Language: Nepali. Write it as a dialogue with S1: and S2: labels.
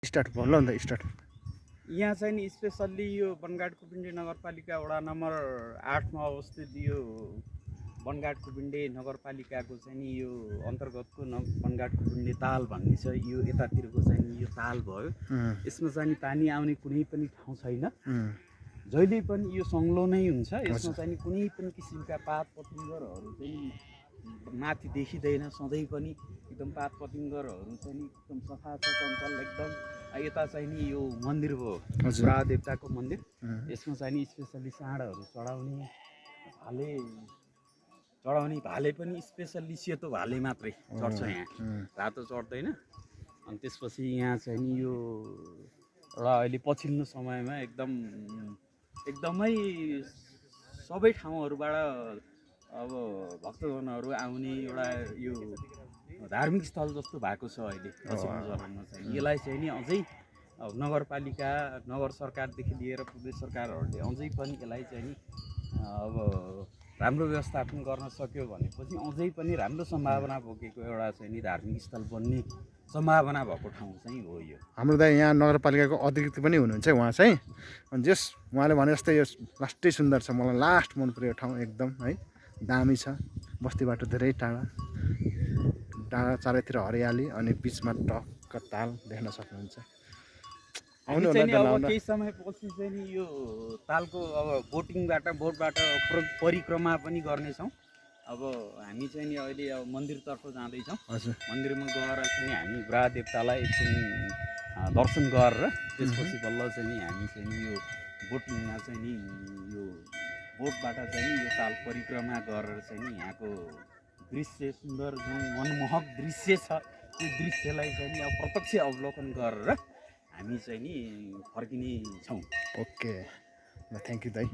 S1: स्टार्ट भन्नु न त स्टार्ट।
S2: यहाँ चाहिँ नि स्पेसल्ली यो बनगाड कुपिण्डे नगरपालिका वडा नम्बर 8 मा अवस्थित यो बनगाड कुपिण्डे नगरपालिकाको चाहिँ नि यो अन्तर्गतको बनगाड कुपिण्डे ताल भन्ने छ। यो यतातिरको चाहिँ नि यो ताल भयो। यसमा चाहिँ नि पानी आउने कुनै पनि ठाउँ छैन। जहिले पनि यो सङ्लो नै हुन्छ। यसमा चाहिँ नि कुनै पनि किसिमका पात पतिङ्गरहरू चाहिँ माथि देखिँदैन। सधैँ पनि एकदम पात पतिङ्गरहरू चाहिँ नि एकदम सफा छ, चञ्चल एकदम। यता चाहिँ नि यो मन्दिर भयो, बुढा देवताको मन्दिर। यसमा चाहिँ नि स्पेसल्ली साँडहरू चढाउने भाले पनि स्पेसल्ली सेतो भाले मात्रै चढ्छ यहाँ, रातो चढ्दैन। अनि त्यसपछि यहाँ चाहिँ नि यो एउटा अहिले पछिल्लो समयमा एकदमै सबै ठाउँहरूबाट अब भक्तजनहरू आउने एउटा यो धार्मिक स्थल जस्तो भएको छ अहिले पछिल्लो चरणमा चाहिँ। यसलाई चाहिँ नि अझै नगरपालिका, नगर सरकारदेखि लिएर प्रदेश सरकारहरूले अझै पनि यसलाई चाहिँ नि अब राम्रो व्यवस्थापन गर्न सक्यो भनेपछि अझै पनि राम्रो सम्भावना बोकेको एउटा चाहिँ नि धार्मिक स्थल बन्ने सम्भावना भएको ठाउँ चाहिँ हो यो।
S1: हाम्रो त यहाँ नगरपालिकाको अधिकृत पनि हुनुहुन्छ उहाँ चाहिँ। अनि जस उहाँले भने जस्तै यो लास्टै सुन्दर छ, मलाई लास्ट मन पऱ्यो ठाउँ एकदम है, दामी छ। बस्तीबाट धेरै टाढा चारैतिर हरियाली अनि बिचमा टक्क ताल देख्न सक्नुहुन्छ।
S2: हामी चाहिँ नि अब केही समयपछि चाहिँ नि यो तालको अब बोटबाट परिक्रमा पनि गर्नेछौँ। अब हामी चाहिँ नि अहिले अब मन्दिरतर्फ जाँदैछौँ। मन्दिरमा गएर चाहिँ नि हामी बुढा देवतालाई एकछिन दर्शन गरेर त्यसपछि बल्ल चाहिँ नि हामी चाहिँ नि यो बोटिङमा चाहिँ नि यो बोटबाट चाहिँ नि यो ताल परिक्रमा गरेर चाहिँ नि यहाँको दृश्य, सुन्दर जुन मनमोहक दृश्य छ त्यो दृश्यलाई चाहिँ नि अब प्रत्यक्ष अवलोकन गरेर हामी चाहिँ नि फर्किने छौँ।
S1: ओके, थ्याङ्क यू दाइ।